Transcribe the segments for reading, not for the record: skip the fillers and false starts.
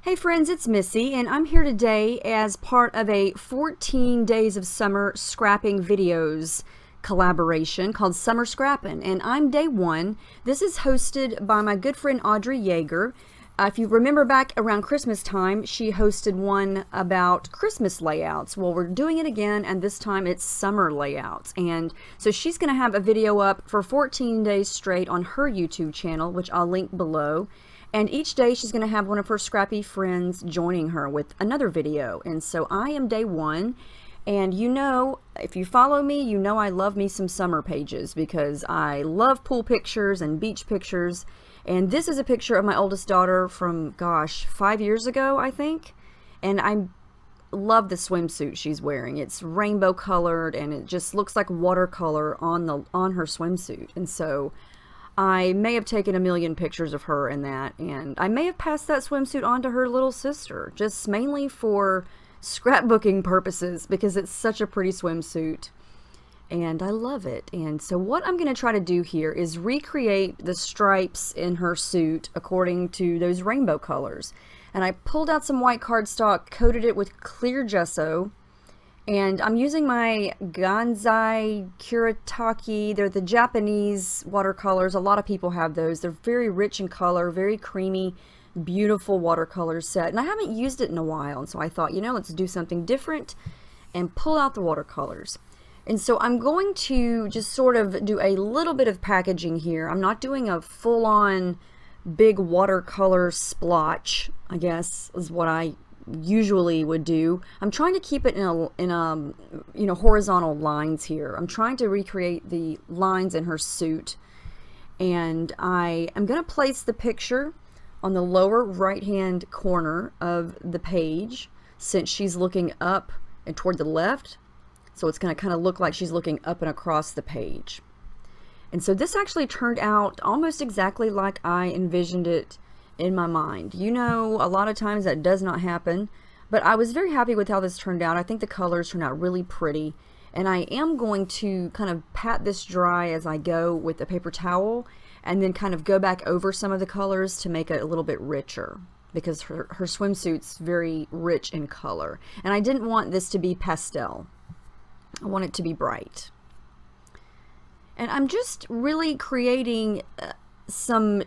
Hey friends, it's Missy, and I'm here today as part of a 14 Days of Summer Scrapping Videos collaboration called Summer Scrappin', and I'm day one. This is hosted by my good friend Audrey Yeager. If you remember back around Christmas time, she hosted one about Christmas layouts. Well, we're doing it again, and this time it's summer layouts. And so she's going to have a video up for 14 days straight on her YouTube channel, which I'll link below. And each day she's going to have one of her scrappy friends joining her with another video. And so I am day one. And you know, if you follow me, you know I love me some summer pages because I love pool pictures and beach pictures. And this is a picture of my oldest daughter from, gosh, 5 years ago, I think. And I love the swimsuit she's wearing. It's rainbow colored and it just looks like watercolor on her swimsuit. And so I may have taken a million pictures of her in that, and I may have passed that swimsuit on to her little sister, just mainly for scrapbooking purposes because it's such a pretty swimsuit and I love it. And so what I'm going to try to do here is recreate the stripes in her suit according to those rainbow colors. And I pulled out some white cardstock, coated it with clear gesso, and I'm using my Gansai Kuretake. They're the Japanese watercolors. A lot of people have those. They're very rich in color, very creamy, beautiful watercolor set. And I haven't used it in a while. And so I thought, you know, let's do something different and pull out the watercolors. And so I'm going to just sort of do a little bit of packaging here. I'm not doing a full-on big watercolor splotch, I guess, is what I usually would do. I'm trying to keep it in a you know, horizontal lines here. I'm trying to recreate the lines in her suit, and I am going to place the picture on the lower right hand corner of the page since she's looking up and toward the left, so it's going to kind of look like she's looking up and across the page. And so this actually turned out almost exactly like I envisioned it in my mind. You know, a lot of times that does not happen, but I was very happy with how this turned out. I think the colors turned out really pretty, and I am going to kind of pat this dry as I go with a paper towel and then kind of go back over some of the colors to make it a little bit richer because her swimsuit's very rich in color, and I didn't want this to be pastel. I want it to be bright. And I'm just really creating some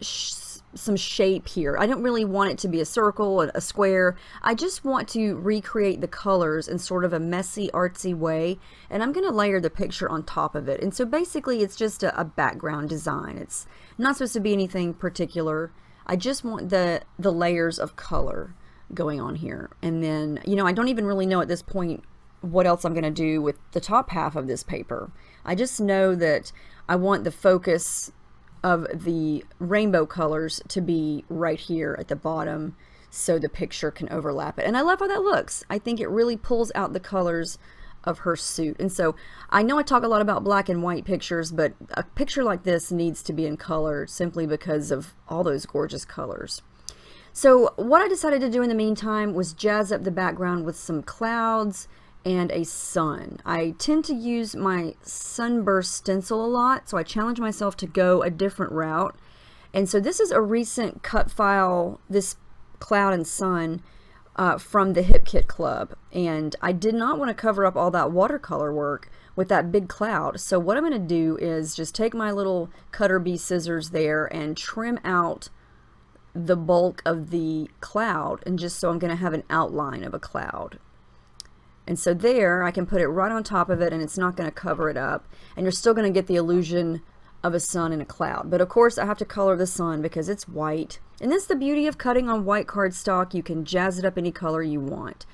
shape here. I don't really want it to be a circle, a square. I just want to recreate the colors in sort of a messy, artsy way, and I'm going to layer the picture on top of it. And so basically it's just a background design. It's not supposed to be anything particular. I just want the layers of color going on here. And then, you know, I don't even really know at this point what else I'm going to do with the top half of this paper. I just know that I want the focus of the rainbow colors to be right here at the bottom so the picture can overlap it. And I love how that looks. I think it really pulls out the colors of her suit. And so I know I talk a lot about black and white pictures, but a picture like this needs to be in color simply because of all those gorgeous colors. So what I decided to do in the meantime was jazz up the background with some clouds and a sun. I tend to use my sunburst stencil a lot, so I challenge myself to go a different route. And so this is a recent cut file, this cloud and sun, from the Hip Kit Club. And I did not want to cover up all that watercolor work with that big cloud. So what I'm going to do is just take my little cutter bee scissors there and trim out the bulk of the cloud, and just so I'm going to have an outline of a cloud. And so there, I can put it right on top of it and it's not going to cover it up. And you're still going to get the illusion of a sun and a cloud. But of course, I have to color the sun because it's white. And that's the beauty of cutting on white cardstock. You can jazz it up any color you want.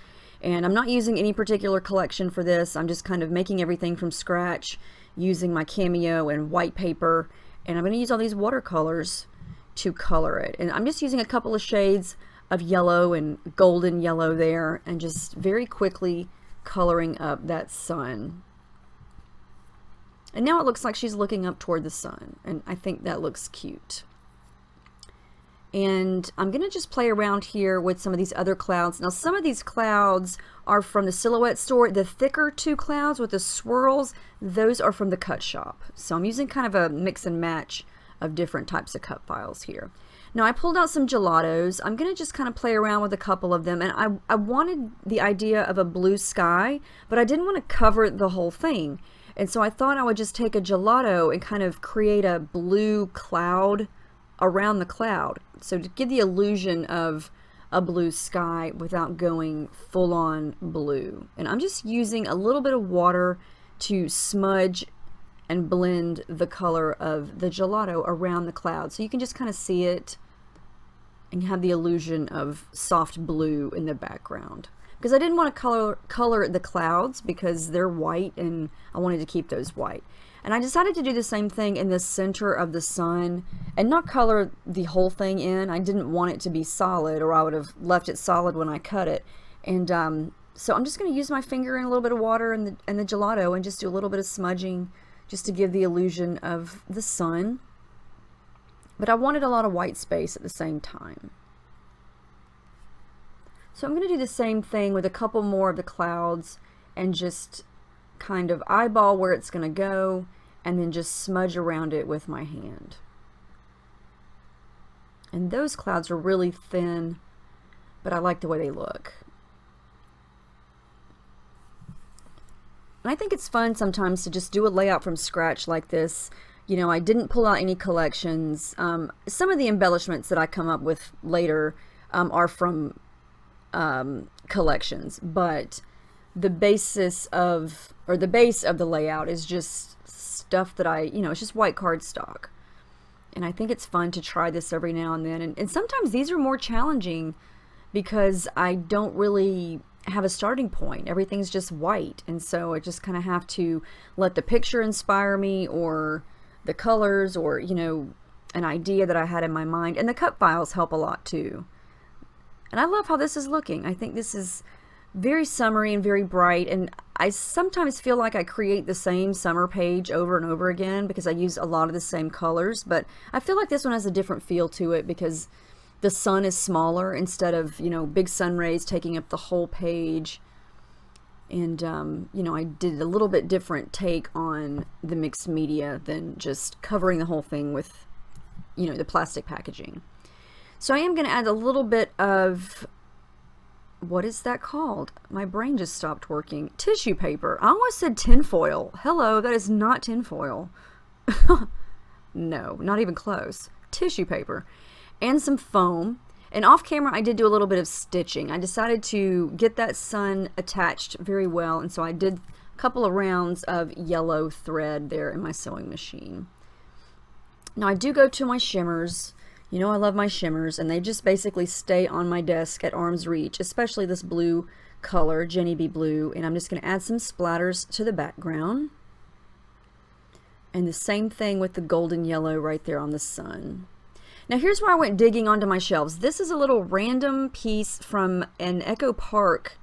And I'm not using any particular collection for this. I'm just kind of making everything from scratch using my Cameo and white paper. And I'm going to use all these watercolors to color it. And I'm just using a couple of shades of yellow and golden yellow there and just very quickly coloring up that sun. And now it looks like she's looking up toward the sun, and I think that looks cute. And I'm going to just play around here with some of these other clouds. Now some of these clouds are from the Silhouette store. The thicker two clouds with the swirls, those are from the Cut Shop. So I'm using kind of a mix and match of different types of cut files here. Now I pulled out some gelatos. I'm going to just kind of play around with a couple of them, and I wanted the idea of a blue sky, but I didn't want to cover the whole thing. And so I thought I would just take a gelato and kind of create a blue cloud around the cloud. So to give the illusion of a blue sky without going full on blue. And I'm just using a little bit of water to smudge and blend the color of the gelato around the cloud. So you can just kind of see it and have the illusion of soft blue in the background. Because I didn't want to color the clouds because they're white and I wanted to keep those white. And I decided to do the same thing in the center of the sun and not color the whole thing in. I didn't want it to be solid, or I would have left it solid when I cut it. And so I'm just going to use my finger and a little bit of water and the gelato and just do a little bit of smudging just to give the illusion of the sun. But I wanted a lot of white space at the same time. So I'm going to do the same thing with a couple more of the clouds and just kind of eyeball where it's going to go and then just smudge around it with my hand. And those clouds are really thin, but I like the way they look. And I think it's fun sometimes to just do a layout from scratch like this. You know, I didn't pull out any collections. Some of the embellishments that I come up with later are from collections, but the basis of, or the base of the layout is just stuff that it's just white cardstock. And I think it's fun to try this every now and then. And sometimes these are more challenging because I don't really have a starting point. Everything's just white. And so I just kind of have to let the picture inspire me, or the colors, or, an idea that I had in my mind. And the cut files help a lot too. And I love how this is looking. I think this is very summery and very bright, and I sometimes feel like I create the same summer page over and over again because I use a lot of the same colors, but I feel like this one has a different feel to it because the sun is smaller instead of, big sun rays taking up the whole page. And, I did a little bit different take on the mixed media than just covering the whole thing with, the plastic packaging. So I am going to add a little bit of, what is that called? My brain just stopped working. Tissue paper. I almost said tinfoil. Hello, that is not tinfoil. No, not even close. Tissue paper. And some foam. And off camera I did do a little bit of stitching. I decided to get that sun attached very well, and so I did a couple of rounds of yellow thread there in my sewing machine. Now I do go to my shimmers. I love my shimmers, and they just basically stay on my desk at arm's reach, especially this blue color, Jenny B Blue, and I'm just going to add some splatters to the background. And the same thing with the golden yellow right there on the sun. Now here's where I went digging onto my shelves. This is a little random piece from an Echo Park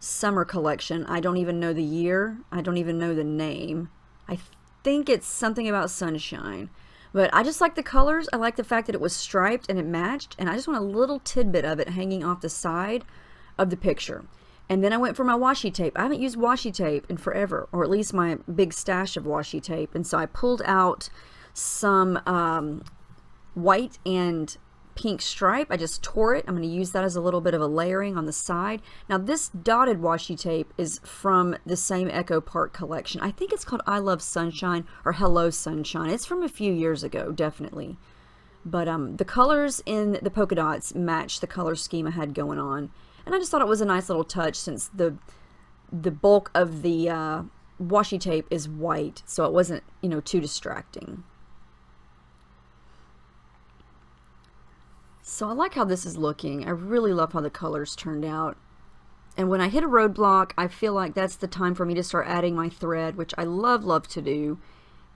summer collection. I don't even know the year. I don't even know the name. I think it's something about sunshine. But I just like the colors. I like the fact that it was striped and it matched, and I just want a little tidbit of it hanging off the side of the picture. And then I went for my washi tape. I haven't used washi tape in forever, or at least my big stash of washi tape. And so I pulled out some white and pink stripe. I just tore it. I'm going to use that as a little bit of a layering on the side. Now this dotted washi tape is from the same Echo Park collection. I think it's called I Love Sunshine or Hello Sunshine. It's from a few years ago, definitely. But the colors in the polka dots match the color scheme I had going on. And I just thought it was a nice little touch since the bulk of the washi tape is white, so it wasn't, too distracting. So I like how this is looking. I really love how the colors turned out. And when I hit a roadblock, I feel like that's the time for me to start adding my thread, which I love to do.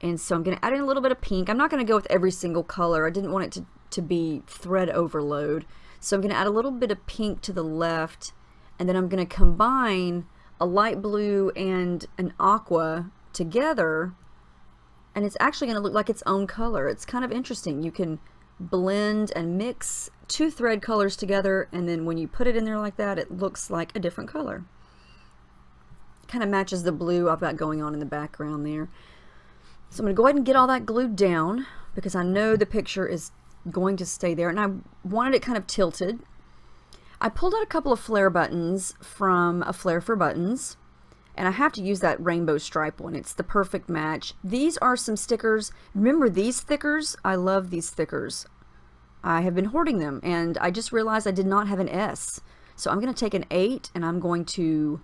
And so I'm going to add in a little bit of pink. I'm not going to go with every single color. I didn't want it to be thread overload. So I'm going to add a little bit of pink to the left, and then I'm going to combine a light blue and an aqua together, and it's actually going to look like its own color. It's kind of interesting. You can blend and mix two thread colors together, and then when you put it in there like that, it looks like a different color. Kind of matches the blue I've got going on in the background there. So I'm going to go ahead and get all that glued down because I know the picture is going to stay there, and I wanted it kind of tilted. I pulled out a couple of flare buttons from a Flare for Buttons, and I have to use that rainbow stripe one. It's the perfect match. These are some stickers. Remember these stickers? I love these stickers. I have been hoarding them, and I just realized I did not have an S. So I'm going to take an 8, and I'm going to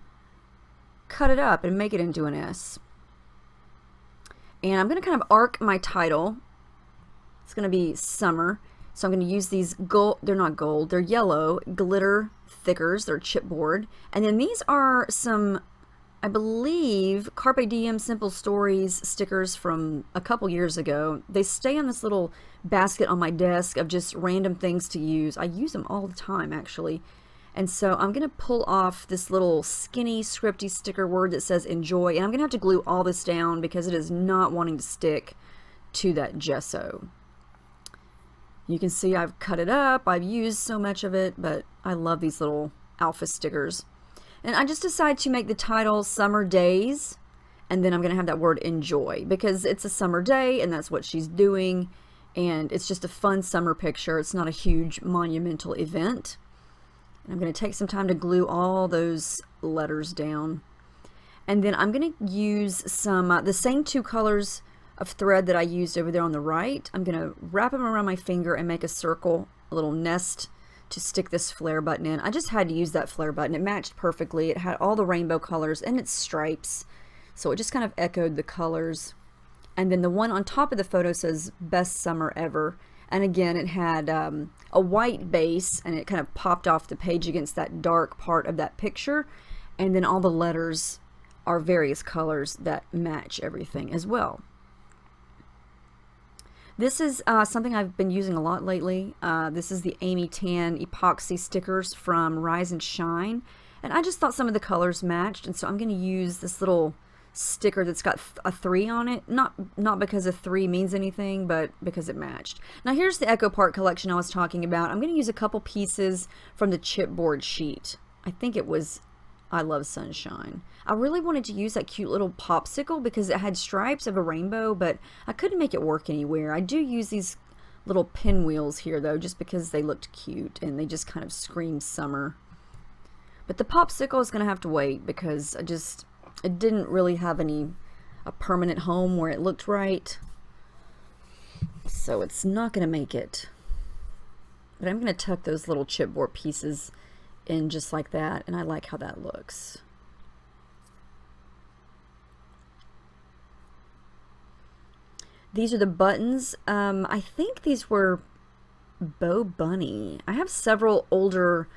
cut it up and make it into an S. And I'm going to kind of arc my title. It's going to be Summer. So I'm going to use these gold, they're not gold, they're yellow glitter thickers. They're chipboard. And then these are some, I believe, Carpe Diem Simple Stories stickers from a couple years ago. They stay on this little basket on my desk of just random things to use. I use them all the time, actually. And so I'm going to pull off this little skinny, scripty sticker word that says enjoy. And I'm going to have to glue all this down because it is not wanting to stick to that gesso. You can see I've cut it up. I've used so much of it, but I love these little alpha stickers. And I just decided to make the title Summer Days, and then I'm going to have that word enjoy because it's a summer day and that's what she's doing, and it's just a fun summer picture. It's not a huge monumental event. And I'm going to take some time to glue all those letters down. And then I'm going to use some the same 2 colors of thread that I used over there on the right. I'm going to wrap them around my finger and make a circle, a little nest to stick this flare button in. I just had to use that flare button. It matched perfectly. It had all the rainbow colors and its stripes, so it just kind of echoed the colors. And then the one on top of the photo says Best Summer Ever, and again it had a white base, and it kind of popped off the page against that dark part of that picture, and then all the letters are various colors that match everything as well. This is something I've been using a lot lately. This is the Amy Tan epoxy stickers from Rise and Shine. And I just thought some of the colors matched, and so I'm going to use this little sticker that's got a 3 on it. Not because a 3 means anything, but because it matched. Now here's the Echo Park collection I was talking about. I'm going to use a couple pieces from the chipboard sheet. I think it was I Love Sunshine. I really wanted to use that cute little popsicle because it had stripes of a rainbow, but I couldn't make it work anywhere. I do use these little pinwheels here though, just because they looked cute and they just kind of scream summer. But the popsicle is going to have to wait because it didn't really have a permanent home where it looked right. So it's not going to make it. But I'm going to tuck those little chipboard pieces in just like that, and I like how that looks. These are the buttons. I think these were Bo Bunny. I have several older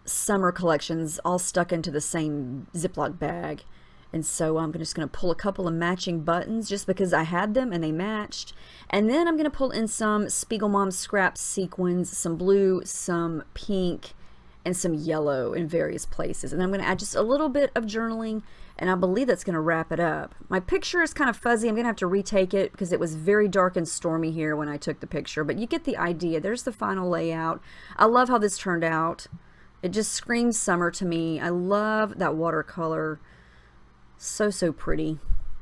summer collections all stuck into the same Ziploc bag, and so I'm just going to pull a couple of matching buttons just because I had them and they matched. And then I'm going to pull in some Spiegelmom Scrap sequins, some blue, some pink, and some yellow in various places. And I'm going to add just a little bit of journaling, and I believe that's going to wrap it up. My picture is kind of fuzzy. I'm going to have to retake it because it was very dark and stormy here when I took the picture, but you get the idea. There's the final layout. I love how this turned out. It just screams summer to me. I love that watercolor. So pretty.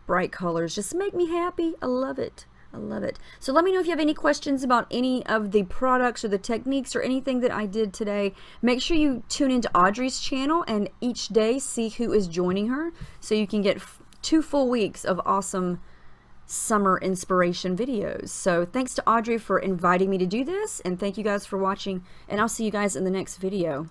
Bright colors just make me happy. I love it. I love it. So let me know if you have any questions about any of the products or the techniques or anything that I did today. Make sure you tune into Audrey's channel and each day see who is joining her so you can get 2 full weeks of awesome summer inspiration videos. So thanks to Audrey for inviting me to do this, and thank you guys for watching, and I'll see you guys in the next video.